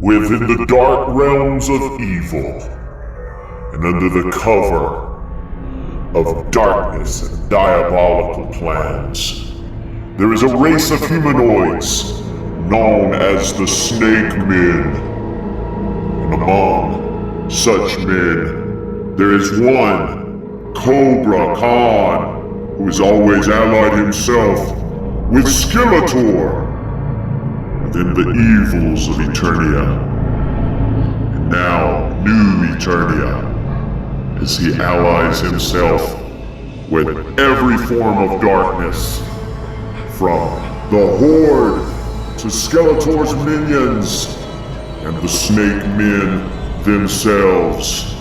within the dark realms of evil, and under the cover of darkness and diabolical plans, there is a race of humanoids known as the Snake Men. And among such men, there is one, Cobra Khan, who has always allied himself with Skeletor within the evils of Eternia, and now new Eternia, as he allies himself with every form of darkness, from the Horde to Skeletor's minions and the Snake Men themselves.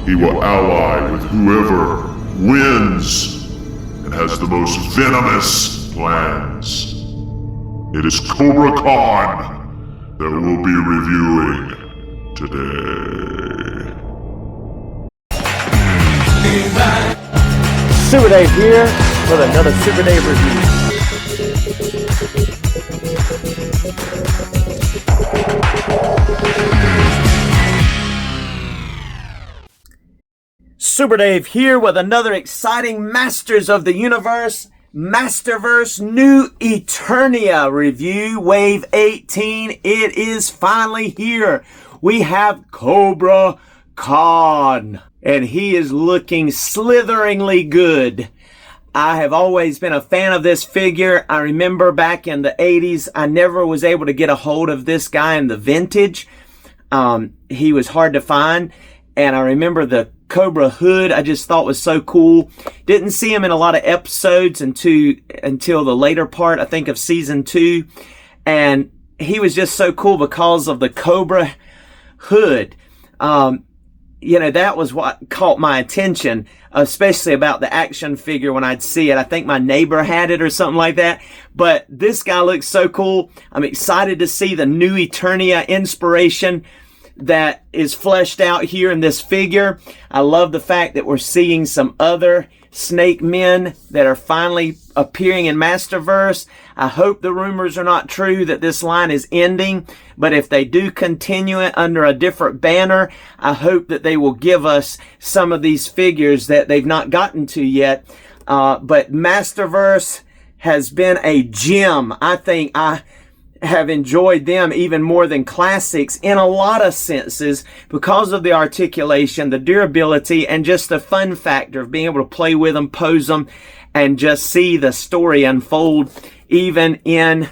He will ally with whoever wins and has the most venomous plans. It is Cobra Khan that we'll be reviewing today. Super Dave here with another Super Dave review. Super Dave here with another exciting Masters of the Universe, Masterverse New Eternia review, Wave 18. It is finally here. We have Cobra Khan, and he is looking slitheringly good. I have always been a fan of this figure. I remember back in the 80s, I never was able to get a hold of this guy in the vintage. He was hard to find, and I remember the Cobra hood I just thought was so cool. Didn't see him in a lot of episodes until the later part, I think, of season 2. And he was just so cool because of the Cobra hood. That was what caught my attention, especially about the action figure when I'd see it. I think my neighbor had it or something like that. But this guy looks so cool. I'm excited to see the new Eternia inspiration that is fleshed out here in this figure. I love the fact that we're seeing some other Snake Men that are finally appearing in Masterverse. I hope the rumors are not true that this line is ending, but if they do continue it under a different banner, I hope that they will give us some of these figures that they've not gotten to yet. But Masterverse has been a gem. I think I have enjoyed them even more than classics in a lot of senses because of the articulation, the durability, and just the fun factor of being able to play with them, pose them, and just see the story unfold, even in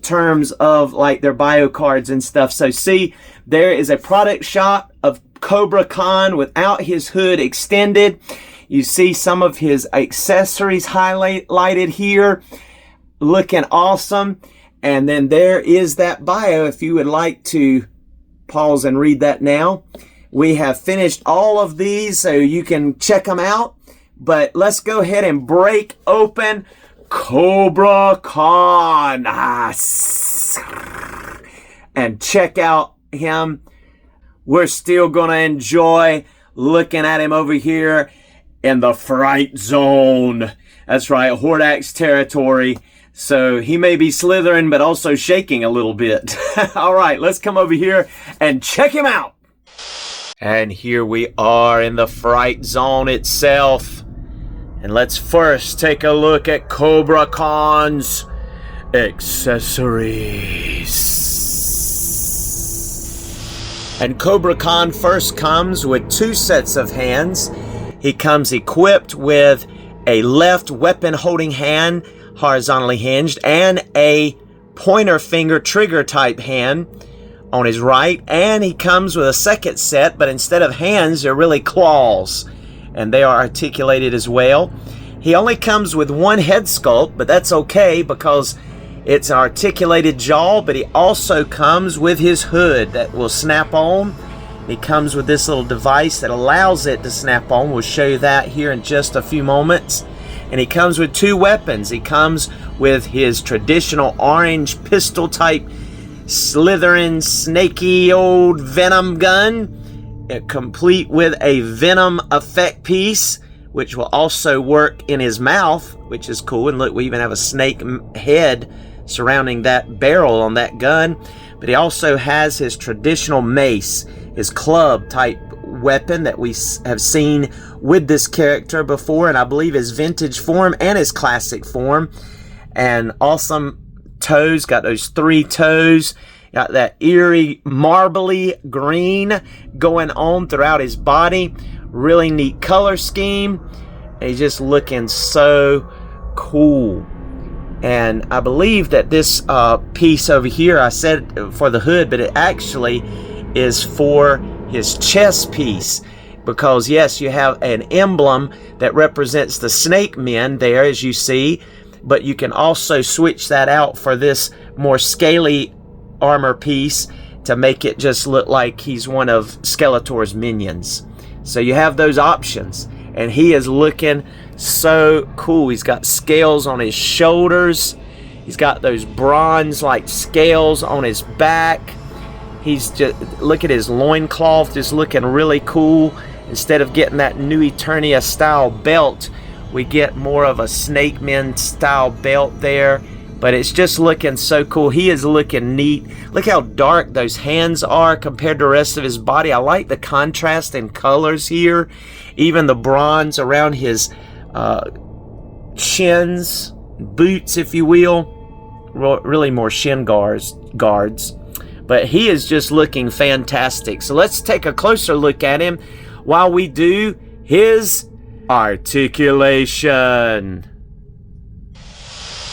terms of like their bio cards and stuff. So see, there is a product shot of Cobra Khan without his hood extended. You see some of his accessories highlighted here, looking awesome. And then there is that bio if you would like to pause and read that now. We have finished all of these so you can check them out. But let's go ahead and break open Cobra Khan. And check out him. We're still going to enjoy looking at him over here in the Fright Zone. That's right, Hordax territory. So he may be slithering, but also shaking a little bit. All right, let's come over here and check him out. And here we are in the Fright Zone itself. And let's first take a look at Cobra Khan's accessories. And Cobra Khan first comes with 2 sets of hands. He comes equipped with a left weapon holding hand, horizontally hinged, and a pointer finger trigger type hand on his right. And he comes with a second set, but instead of hands, they're really claws, and they are articulated as well. He only comes with 1 head sculpt, but that's okay because it's an articulated jaw. But he also comes with his hood that will snap on. He comes with this little device that allows it to snap on. We'll show you that here in just a few moments. And he comes with 2 weapons. He comes with his traditional orange pistol type slithering snaky old venom gun, complete with a venom effect piece, which will also work in his mouth, which is cool. And look, we even have a snake head surrounding that barrel on that gun. but he also has his traditional mace, his club type weapon that we have seen with this character before, and I believe his vintage form and his classic form. And awesome toes, got those 3 toes, got that eerie marbly green going on throughout his body. Really neat color scheme. And he's just looking so cool. And I believe that this piece over here, I said for the hood, but it actually is for his chest piece, because yes, you have an emblem that represents the snake men there, as you see, but you can also switch that out for this more scaly armor piece to make it just look like he's one of Skeletor's minions. So you have those options, and he is looking so cool. He's got scales on his shoulders, he's got those bronze like scales on his back. He's just, look at his loincloth, just looking really cool. Instead of getting that new Eternia style belt, we get more of a Snake Men style belt there. But it's just looking so cool. He is looking neat. Look how dark those hands are compared to the rest of his body. I like the contrast in colors here. Even the bronze around his shins, boots, if you will. Really more shin guards. But he is just looking fantastic. So let's take a closer look at him while we do his articulation.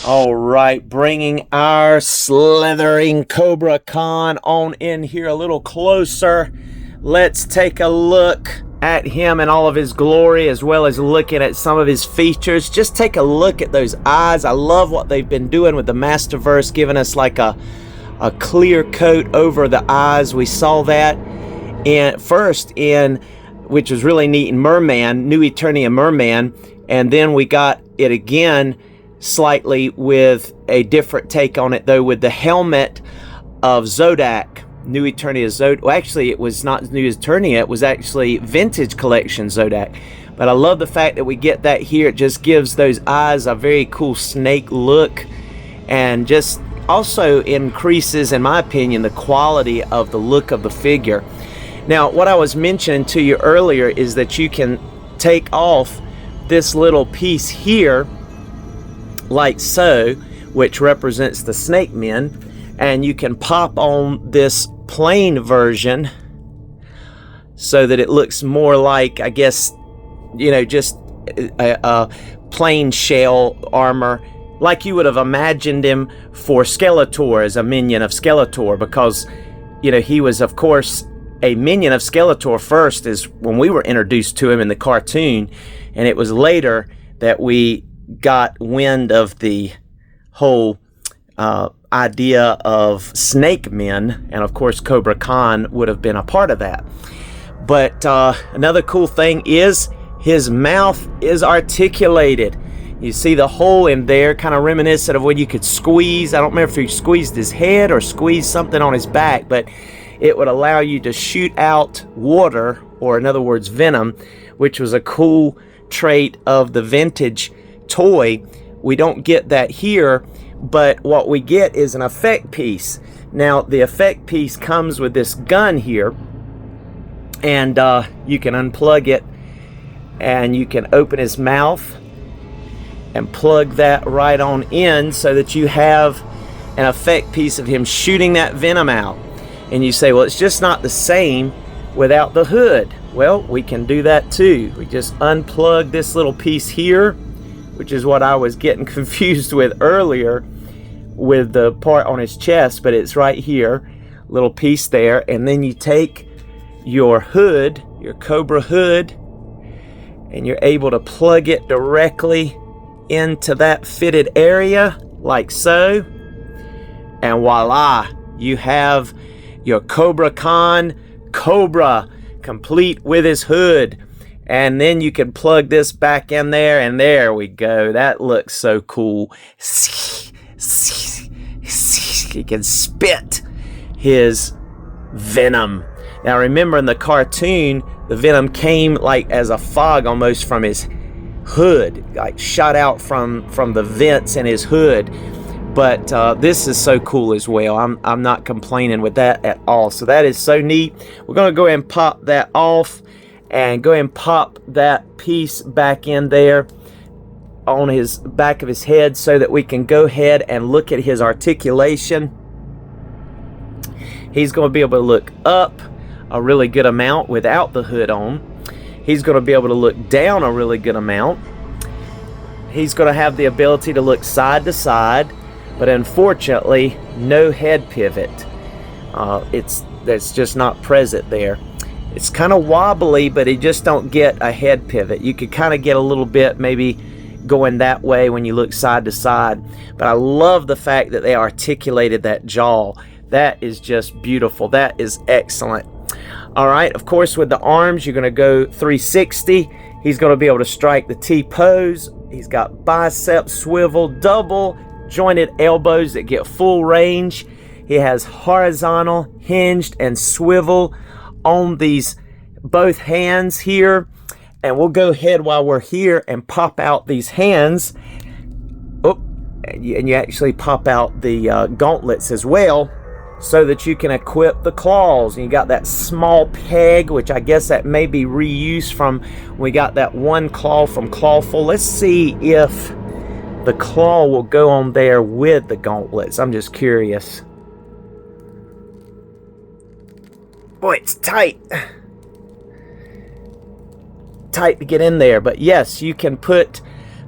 All right, bringing our slithering Cobra Khan on in here a little closer. Let's take a look at him in all of his glory, as well as looking at some of his features. Just take a look at those eyes. I love what they've been doing with the Masterverse, giving us like a clear coat over the eyes. We saw that which was really neat in Merman, New Eternia Merman, and then we got it again slightly with a different take on it, though, with the helmet of Zodak, New Eternia Zodak. Well, actually, it was not New Eternia, it was actually Vintage Collection Zodak. But I love the fact that we get that here. It just gives those eyes a very cool snake look, and just also increases, in my opinion, the quality of the look of the figure. Now, what I was mentioning to you earlier is that you can take off this little piece here, like so, which represents the snake men, and you can pop on this plain version so that it looks more like, I guess, you know, just a plain shell armor, like you would have imagined him for Skeletor as a minion of Skeletor, because, you know, he was, of course, a minion of Skeletor first, is when we were introduced to him in the cartoon, and it was later that we got wind of the whole idea of snake men, and of course Cobra Khan would have been a part of that. But another cool thing is his mouth is articulated. You see the hole in there, kind of reminiscent of when you could squeeze. I don't remember if he squeezed his head or squeezed something on his back, but it would allow you to shoot out water, or in other words, venom, which was a cool trait of the vintage toy. We don't get that here, but what we get is an effect piece. Now, the effect piece comes with this gun here, and you can unplug it, and you can open his mouth and plug that right on in so that you have an effect piece of him shooting that venom out. And you say, well, it's just not the same without the hood. Well, we can do that too. We just unplug this little piece here, which is what I was getting confused with earlier with the part on his chest, but it's right here, little piece there. And then you take your hood, your Cobra hood, and you're able to plug it directly into that fitted area, like so. And voila, you have your Cobra Khan Kobra, complete with his hood. And then you can plug this back in there, and there we go. That looks so cool. He can spit his venom. Now remember, in the cartoon, the venom came like as a fog almost from his hood, like shot out from the vents in his hood. But this is so cool as well. I'm not complaining with that at all. So that is so neat. We're going to go ahead and pop that off and go ahead and pop that piece back in there on his back of his head so that we can go ahead and look at his articulation. He's going to be able to look up a really good amount without the hood on. He's going to be able to look down a really good amount. He's going to have the ability to look side to side, but unfortunately, no head pivot. That's just not present there. It's kind of wobbly, but you just don't get a head pivot. You could kind of get a little bit maybe going that way when you look side to side. But I love the fact that they articulated that jaw. That is just beautiful. That is excellent. All right, of course, with the arms, you're going to go 360. He's going to be able to strike the T-pose. He's got bicep swivel, double jointed elbows that get full range. He has horizontal, hinged, and swivel on these both hands here. And we'll go ahead while we're here and pop out these hands. Oh, and you actually pop out the gauntlets as well, so that you can equip the claws. And you got that small peg, which I guess that may be reused from, we got that one claw from Clawful. Let's see if the claw will go on there with the gauntlets. I'm just curious. Boy, it's tight. Tight to get in there. But yes, you can put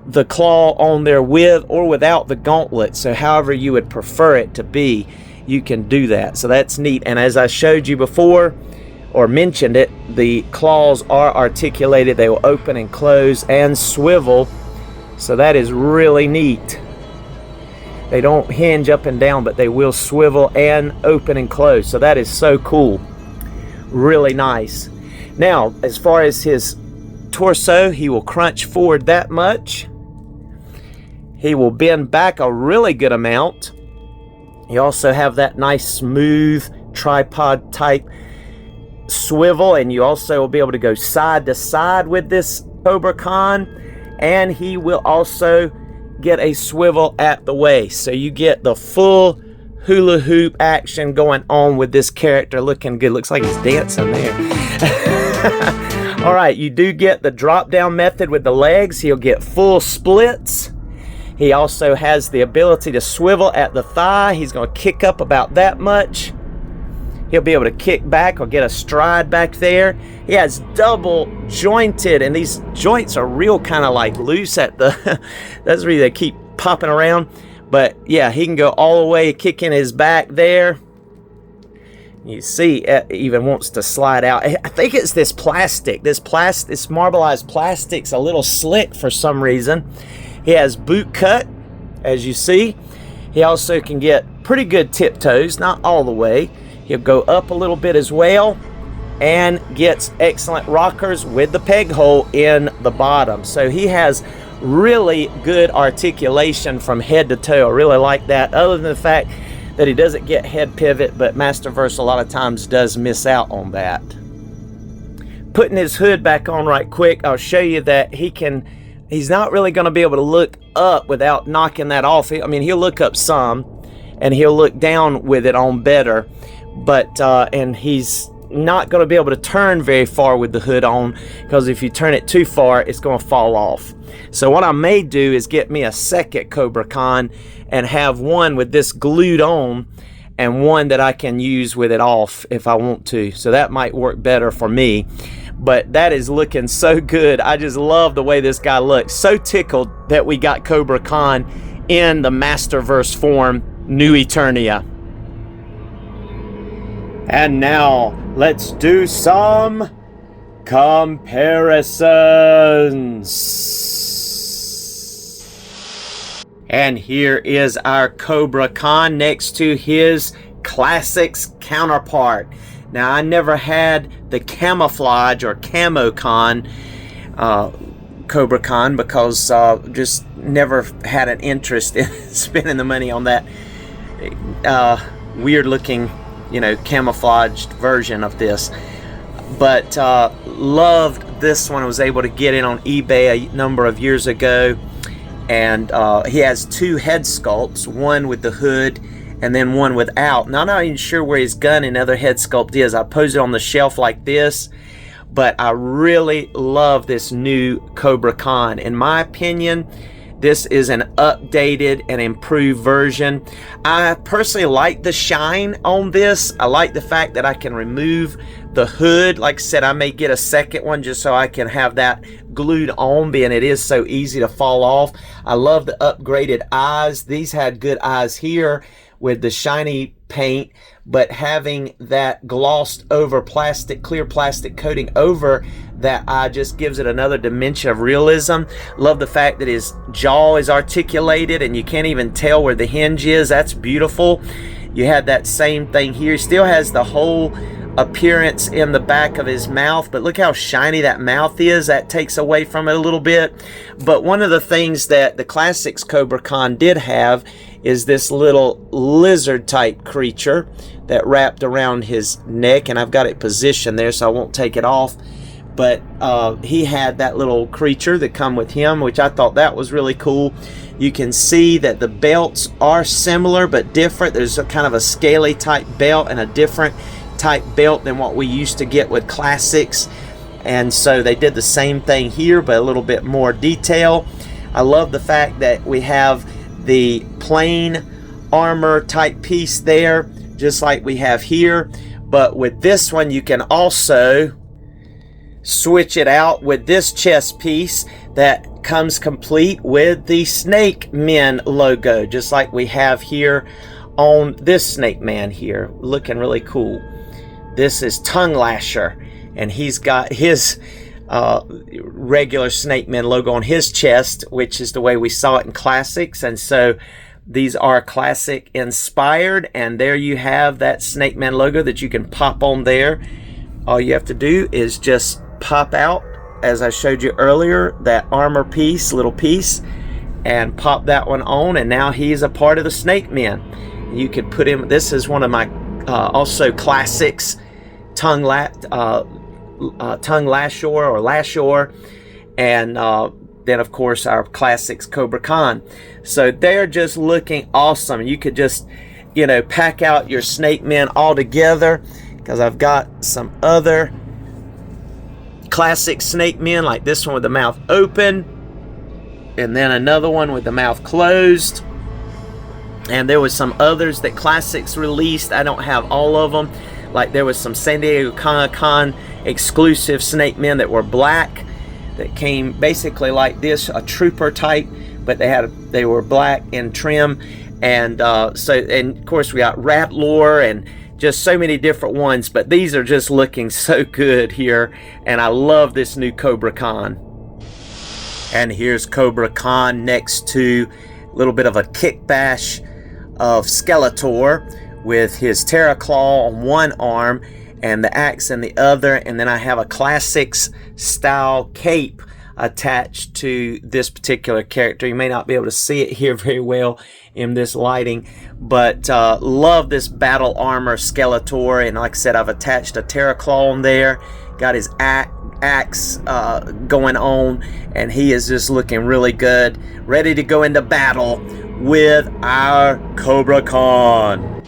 the claw on there with or without the gauntlet. So however you would prefer it to be, you can do that. So that's neat. And as I showed you before or mentioned it, the claws are articulated. They will open and close and swivel. So that is really neat. They don't hinge up and down, but they will swivel and open and close. So that is so cool. Really nice. Now, as far as his torso, he will crunch forward that much. He will bend back a really good amount. You also have that nice smooth tripod type swivel, and you also will be able to go side to side with this Cobra Khan, and he will also get a swivel at the waist. So you get the full hula hoop action going on with this character. Looking good. Looks like he's dancing there. All right, you do get the drop down method with the legs. He'll get full splits. He also has the ability to swivel at the thigh. He's going to kick up about that much. He'll be able to kick back or get a stride back there. He has double jointed, and these joints are real kind of like loose at the, that's where they keep popping around. But yeah, he can go all the way, kicking his back there. You see, it even wants to slide out. I think it's this plastic. This marbleized plastic's a little slick for some reason. He has boot cut, as you see. He also can get pretty good tiptoes, not all the way. He'll go up a little bit as well, and gets excellent rockers with the peg hole in the bottom. So he has really good articulation from head to toe. I really like that, other than the fact that he doesn't get head pivot, but Masterverse a lot of times does miss out on that. Putting his hood back on right quick, I'll show you that he's not really going to be able to look up without knocking that off. I mean, he'll look up some, and he'll look down with it on better, but and he's not going to be able to turn very far with the hood on, because if you turn it too far, it's going to fall off. So what I may do is get me a second Cobra Khan and have one with this glued on and one that I can use with it off if I want to. So that might work better for me. But that is looking so good. I just love the way this guy looks. So tickled that we got Cobra Khan in the Masterverse form, New Eternia. And now, let's do some comparisons. And here is our Cobra Khan next to his Classics counterpart. Now, I never had the camouflage or camo Khan, Cobra Khan, because just never had an interest in spending the money on that weird looking, camouflaged version of this. But loved this one. I was able to get it on eBay a number of years ago, and he has two head sculpts, one with the hood and then one without. Now, I'm not even sure where his gun and other head sculpt is. I posed it on the shelf like this, but I really love this new Cobra Khan. In my opinion, this is an updated and improved version. I personally like the shine on this. I like the fact that I can remove the hood. Like I said, I may get a second one just so I can have that glued on, being it is so easy to fall off. I love the upgraded eyes. These had good eyes here with the shiny paint, but having that glossed over plastic, clear plastic coating over that eye just gives it another dimension of realism. Love the fact that his jaw is articulated and you can't even tell where the hinge is. That's beautiful. You had that same thing here. He still has the whole appearance in the back of his mouth, but look how shiny that mouth is. That takes away from it a little bit. But one of the things that the classics Cobra Khan did have is this little lizard type creature that wrapped around his neck, and I've got it positioned there so I won't take it off. But he had that little creature that come with him, which I thought that was really cool. You can see that the belts are similar but different. There's a kind of a scaly type belt and a different type belt than what we used to get with classics, and so they did the same thing here but a little bit more detail. I love the fact that we have the plain armor type piece there just like we have here, but with this one you can also switch it out with this chest piece that comes complete with the Snake Men logo, just like we have here on this Snake Man here, looking really cool. This is Tongue Lasher, and he's got his regular Snake Man logo on his chest, which is the way we saw it in classics. And so these are classic inspired, and there you have that Snake Man logo that you can pop on there. All you have to do is just pop out, as I showed you earlier, that armor piece, little piece, and pop that one on, and now he's a part of the Snake Men. You could put him, this is one of my also classics, tongue lasher or lashor, and then of course our classics Cobra Khan. So they're just looking awesome. You could just, you know, pack out your Snake Men all together, because I've got some other classic Snake Men like this one with the mouth open, and then another one with the mouth closed. And there was some others that classics released. I don't have all of them. Like there was some San Diego Comic-Con exclusive Snake Men that were black, that came basically like this, a trooper type, but they were black and trim. And and of course we got Rat Lore and just so many different ones, but these are just looking so good here, and I love this new Cobra Khan. And here's Cobra Khan next to a little bit of a kick bash of Skeletor with his Terra Claw on one arm and the axe in the other, and then I have a classics style cape attached to this particular character. You may not be able to see it here very well in this lighting, but love this battle armor Skeletor. And like I said, I've attached a Terra Claw on there, got his axe going on, and he is just looking really good, ready to go into battle with our Cobra Khan.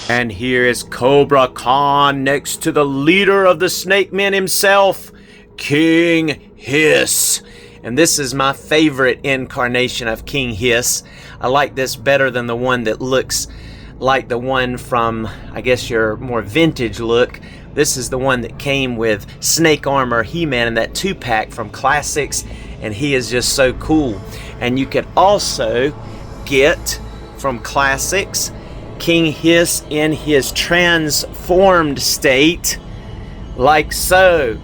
And here is Cobra Khan next to the leader of the Snake Men himself, King Hiss. And this is my favorite incarnation of King Hiss. I like this better than the one that looks like the one from, I guess, your more vintage look. This is the one that came with Snake Armor He-Man in that 2-pack from Classics, and he is just so cool. And you can also get from Classics King Hiss in his transformed state, like so.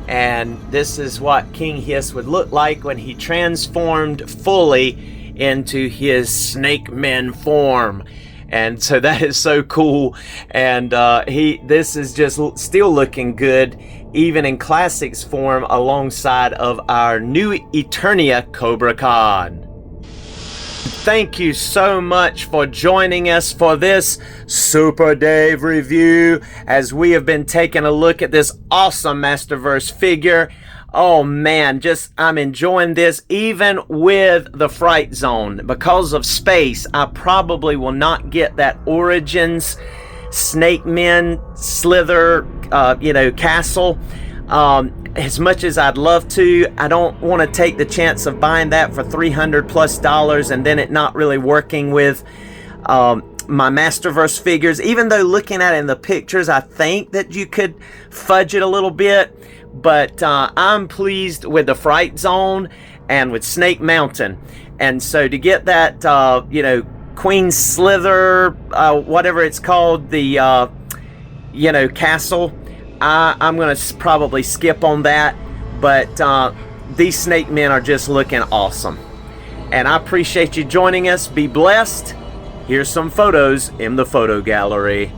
And this is what King Hiss would look like when he transformed fully into his Snake Men form. And so that is so cool. And this is just still looking good, even in Classics form, alongside of our new Eternia Cobra Khan. Thank you so much for joining us for this Super Dave review, as we have been taking a look at this awesome Masterverse figure Oh man, I'm enjoying this even with the Fright Zone. Because of space, I probably will not get that Origins Snake Men Slither, castle. As much as I'd love to, I don't want to take the chance of buying that for $300+ and then it not really working with my Masterverse figures. Even though looking at it in the pictures, I think that you could fudge it a little bit. But I'm pleased with the Fright Zone and with Snake Mountain. And so to get that, Queen Slither, whatever it's called, the, castle, I'm going to probably skip on that. But these Snake Men are just looking awesome. And I appreciate you joining us. Be blessed. Here's some photos in the photo gallery.